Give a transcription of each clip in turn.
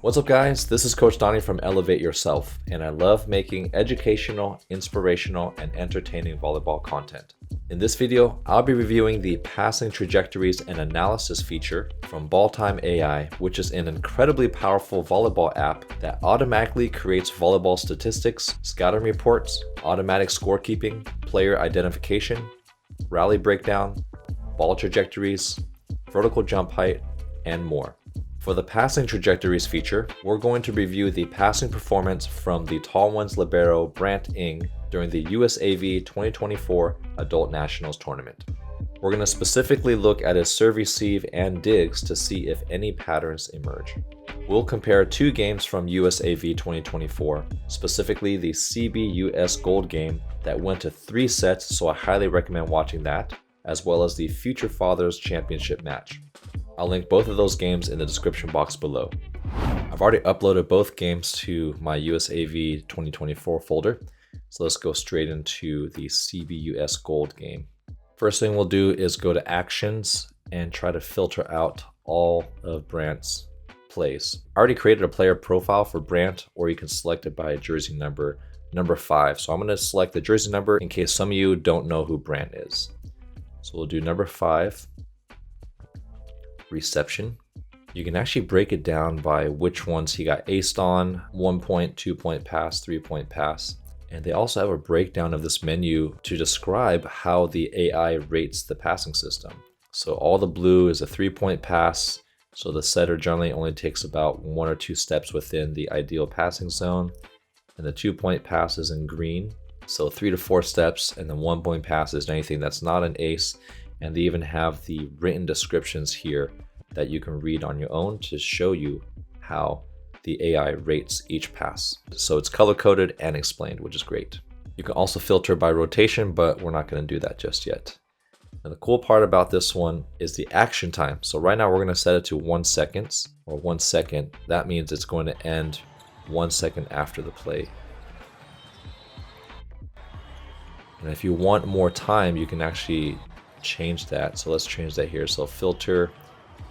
What's up guys, this is Coach Donny from Elevate Yourself, and I love making educational, inspirational, and entertaining volleyball content. In this video, I'll be reviewing the passing trajectories and analysis feature from Balltime AI, which is an incredibly powerful volleyball app that automatically creates volleyball statistics, scouting reports, automatic scorekeeping, player identification, rally breakdown, ball trajectories, vertical jump height, and more. For the passing trajectories feature, we're going to review the passing performance from the Tall Ones libero Brandts during the USAV 2024 Adult Nationals Tournament. We're going to specifically look at his serve receive and digs to see if any patterns emerge. We'll compare two games from USAV 2024, specifically the CBUS Gold game that went to 3 sets, so I highly recommend watching that, as well as the Future Fathers Championship match. I'll link both of those games in the description box below. I've already uploaded both games to my USAV 2024 folder, so let's go straight into the CBUS Gold game. First thing we'll do is go to Actions and try to filter out all of Brandt's plays. I already created a player profile for Brandt, or you can select it by jersey number 5. So I'm going to select the jersey number in case some of you don't know who Brandt is. So we'll do number 5. Reception. You can actually break it down by which ones he got aced on: 1 point, 2 point pass, 3 point pass. And they also have a breakdown of this menu to describe how the AI rates the passing system. So all the blue is a 3 point pass, so the setter generally only takes about 1 or 2 steps within the ideal passing zone. And the 2 point pass is in green, so 3 to 4 steps, and the 1 point pass is anything that's not an ace. And they even have the written descriptions here that you can read on your own to show you how the AI rates each pass. So it's color-coded and explained, which is great. You can also filter by rotation, but we're not going to do that just yet. And the cool part about this one is the action time. So right now we're going to set it to 1 second or 1 second. That means it's going to end 1 second after the play. And if you want more time, you can actually change that. So let's change that here. So filter,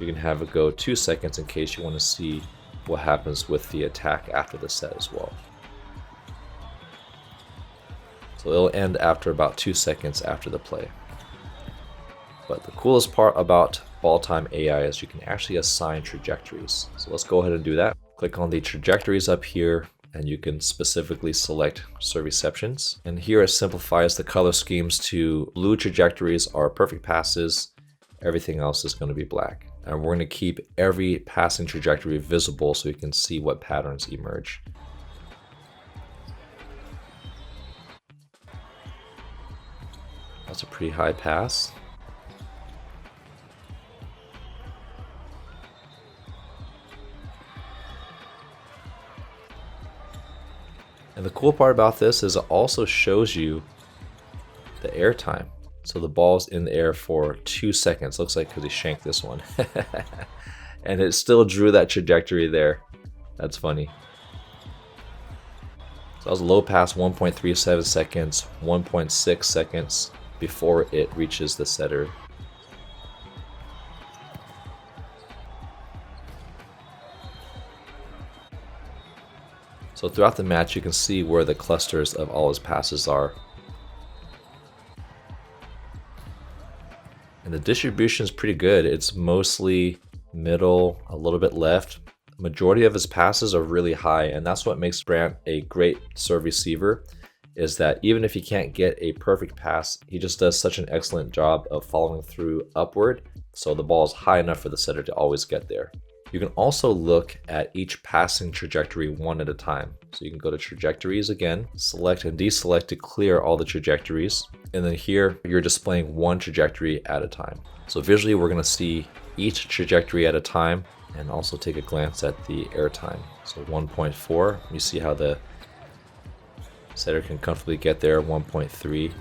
you can have it go 2 seconds in case you want to see what happens with the attack after the set as well. So it'll end after about 2 seconds after the play. But the coolest part about Balltime AI is you can actually assign trajectories. So let's go ahead and do that. Click on the trajectories up here, and you can specifically select serve receptions. And here it simplifies the color schemes to blue trajectories are perfect passes, everything else is going to be black. And we're going to keep every passing trajectory visible so you can see what patterns emerge. That's a pretty high pass. And the cool part about this is it also shows you the air time. So the ball's in the air for 2 seconds. Looks like because he shanked this one. And it still drew that trajectory there. That's funny. So that was a low pass, 1.37 seconds, 1.6 seconds before it reaches the setter. So throughout the match, you can see where the clusters of all his passes are. And the distribution is pretty good. It's mostly middle, a little bit left. Majority of his passes are really high, and that's what makes Brandt a great serve receiver, is that even if he can't get a perfect pass, he just does such an excellent job of following through upward, so the ball is high enough for the setter to always get there. You can also look at each passing trajectory one at a time. So you can go to trajectories again, select and deselect to clear all the trajectories. And then here you're displaying one trajectory at a time. So visually we're going to see each trajectory at a time and also take a glance at the air time. So 1.4, you see how the setter can comfortably get there, 1.3.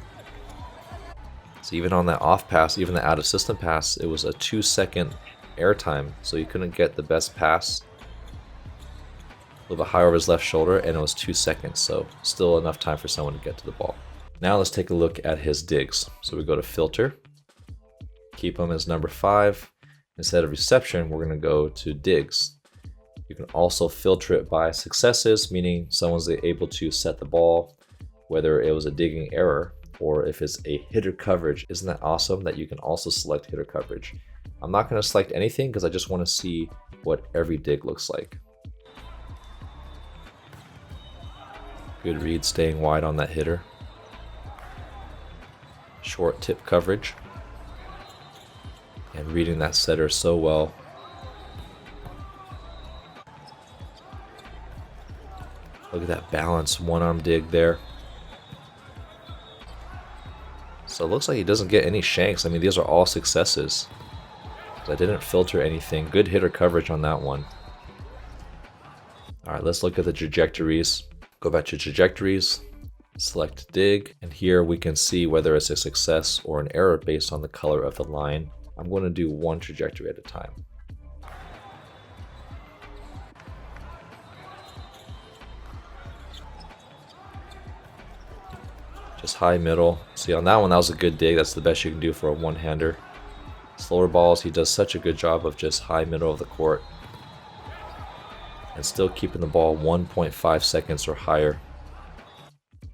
So even on that off pass, even the out of system pass, it was a 2 second air time, so you couldn't get the best pass. A little bit high over his left shoulder, and it was 2 seconds, so still enough time for someone to get to the ball. Now let's take a look at his digs. So we go to filter, keep him as number 5. Instead of reception, we're going to go to digs. You can also filter it by successes, meaning someone's able to set the ball, whether it was a digging error or if it's a hitter coverage. Isn't that awesome that you can also select hitter coverage? I'm not going to select anything because I just want to see what every dig looks like. Good read, staying wide on that hitter. Short tip coverage. And reading that setter so well. Look at that balanced one-arm dig there. So it looks like he doesn't get any shanks. I mean, these are all successes. I didn't filter anything. Good hitter coverage on that one. All right, let's look at the trajectories. Go back to trajectories, select dig, and here we can see whether it's a success or an error based on the color of the line. I'm going to do one trajectory at a time. Just high middle. See, on that one, that was a good dig. That's the best you can do for a one-hander. Slower balls, he does such a good job of just high middle of the court and still keeping the ball 1.5 seconds or higher.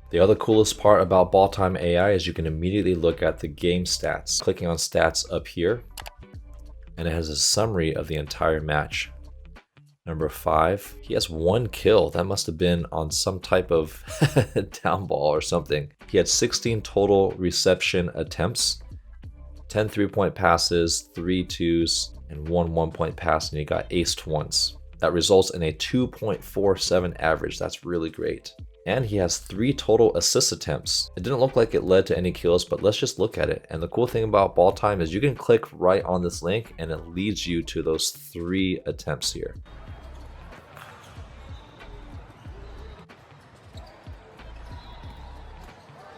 The other coolest part about Balltime AI is you can immediately look at the game stats. Clicking on stats up here, and it has a summary of the entire match. Number 5, he has 1 kill. That must have been on some type of down ball or something. He had 16 total reception attempts, 10 3-point passes, 3 twos, and 1 1-point pass, and he got aced once. That results in a 2.47 average. That's really great. And he has 3 total assist attempts. It didn't look like it led to any kills, but let's just look at it. And the cool thing about Balltime is you can click right on this link and it leads you to those 3 attempts here.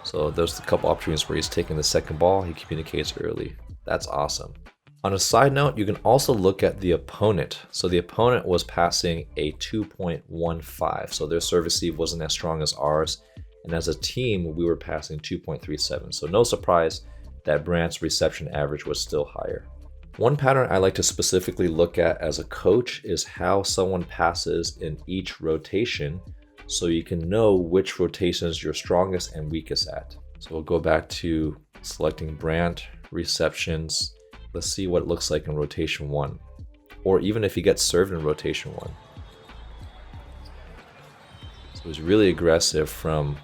So there's a couple opportunities where he's taking the second ball, he communicates early. That's awesome. On a side note, you can also look at the opponent. So the opponent was passing a 2.15. So their serve receive wasn't as strong as ours. And as a team, we were passing 2.37. So no surprise that Brandts' reception average was still higher. One pattern I like to specifically look at as a coach is how someone passes in each rotation, so you can know which rotations you're strongest and weakest at. So we'll go back to selecting Brandts, receptions. Let's see what it looks like in rotation 1, or even if he gets served in rotation 1. So he's really aggressive from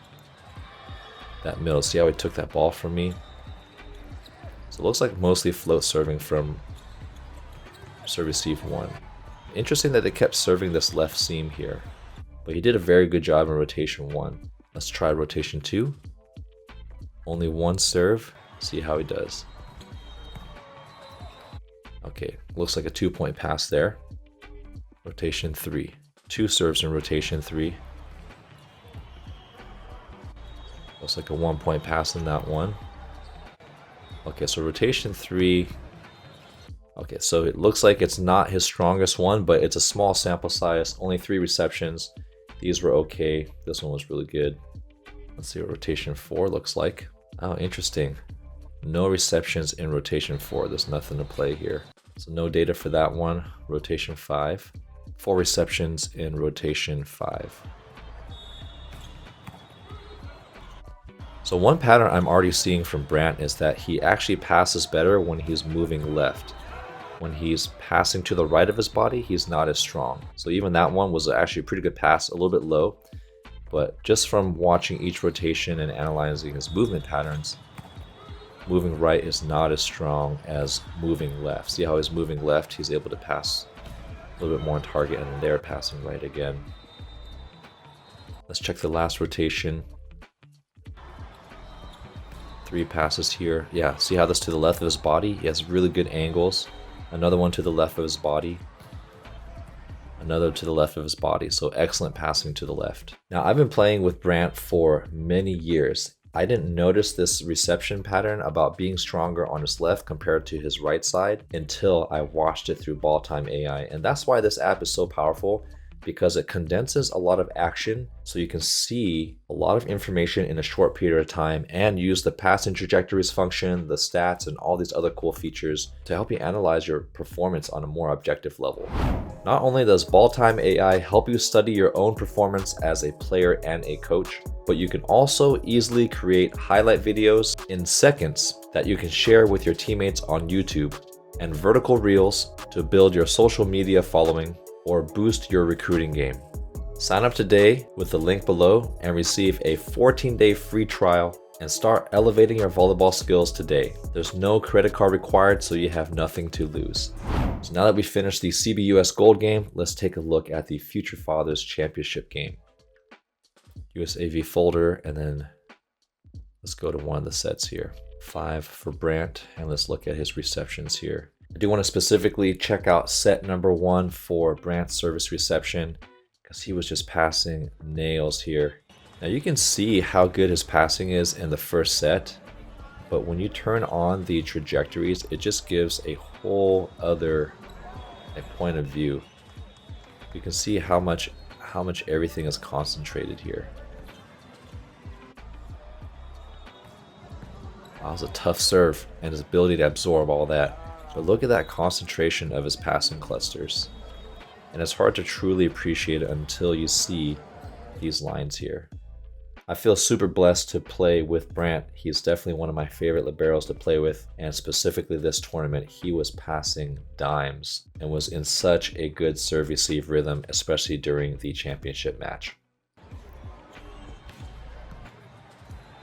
that middle. See how he took that ball from me? So it looks like mostly float serving from serve receive 1. Interesting that they kept serving this left seam here. But he did a very good job in rotation 1. Let's try rotation 2. Only 1 serve. See how he does. Okay, looks like a 2-point pass there. Rotation 3. 2 serves in rotation 3. Looks like a 1-point pass in that one. Okay, so rotation 3. Okay, so it looks like it's not his strongest one, but it's a small sample size. Only 3 receptions. These were okay. This one was really good. Let's see what rotation 4 looks like. Oh, interesting. No receptions in rotation 4. There's nothing to play here. So no data for that one. Rotation 5. 4 receptions in rotation 5. So one pattern I'm already seeing from Brandts is that he actually passes better when he's moving left. When he's passing to the right of his body, he's not as strong. So even that one was actually a pretty good pass, a little bit low. But just from watching each rotation and analyzing his movement patterns, moving right is not as strong as moving left. See how he's moving left, he's able to pass a little bit more on target, and then they're passing right again. Let's check the last rotation. 3 passes here. Yeah, see how this to the left of his body? He has really good angles. Another one to the left of his body. Another to the left of his body. So excellent passing to the left. Now I've been playing with Brandts for many years. I didn't notice this reception pattern about being stronger on his left compared to his right side until I watched it through Balltime AI. And that's why this app is so powerful, because it condenses a lot of action so you can see a lot of information in a short period of time and use the passing trajectories function, the stats, and all these other cool features to help you analyze your performance on a more objective level. Not only does Balltime AI help you study your own performance as a player and a coach, but you can also easily create highlight videos in seconds that you can share with your teammates on YouTube, and vertical reels to build your social media following or boost your recruiting game. Sign up today with the link below and receive a 14-day free trial and start elevating your volleyball skills today. There's no credit card required, so you have nothing to lose. So now that we finished the CBUS Gold game, let's take a look at the Future Fathers Championship game. USAV folder, and then let's go to one of the sets here. 5 for Brandt, and let's look at his receptions here. I do want to specifically check out set number 1 for Brandt's service reception, because he was just passing nails here. Now you can see how good his passing is in the first set, but when you turn on the trajectories, it just gives a whole other point of view. You can see how much everything is concentrated here. Wow, that was a tough serve, and his ability to absorb all that. But look at that concentration of his passing clusters. And it's hard to truly appreciate it until you see these lines here. I feel super blessed to play with Brandt. He's definitely one of my favorite liberos to play with, and specifically this tournament, he was passing dimes and was in such a good serve-receive rhythm, especially during the championship match.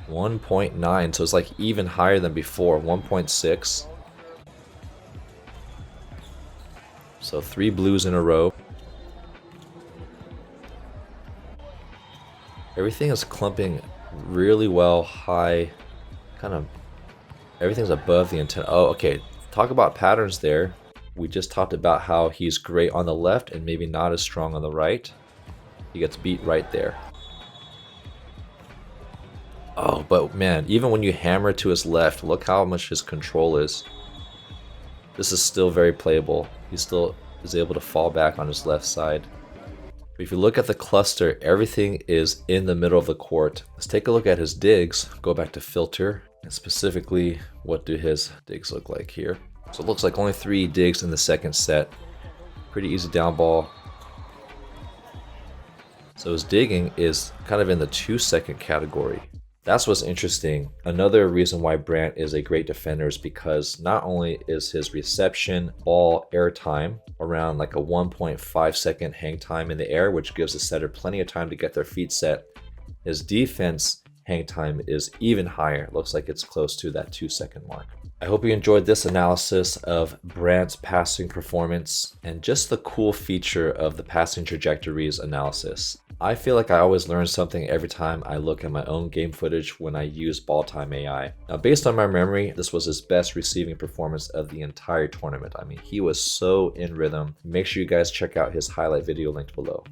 1.9, so it's like even higher than before, 1.6. So 3 blues in a row. Everything is clumping really well, high, kind of, everything's above the intent. Oh, okay, talk about patterns there. We just talked about how he's great on the left and maybe not as strong on the right. He gets beat right there. Oh, but man, even when you hammer to his left, look how much his control is. This is still very playable. He still is able to fall back on his left side. If you look at the cluster, everything is in the middle of the court. Let's take a look at his digs. Go back to filter, and specifically, what do his digs look like here? So it looks like only 3 digs in the second set. Pretty easy down ball. So his digging is kind of in the 2-second category. That's what's interesting. Another reason why Brandt is a great defender is because not only is his reception ball air time around like a 1.5 second hang time in the air, which gives the setter plenty of time to get their feet set, his defense hang time is even higher. It looks like it's close to that 2-second mark. I hope you enjoyed this analysis of Brandt's passing performance and just the cool feature of the passing trajectories analysis. I feel like I always learn something every time I look at my own game footage when I use Balltime AI. Now, based on my memory, this was his best receiving performance of the entire tournament. I mean, he was so in rhythm. Make sure you guys check out his highlight video linked below.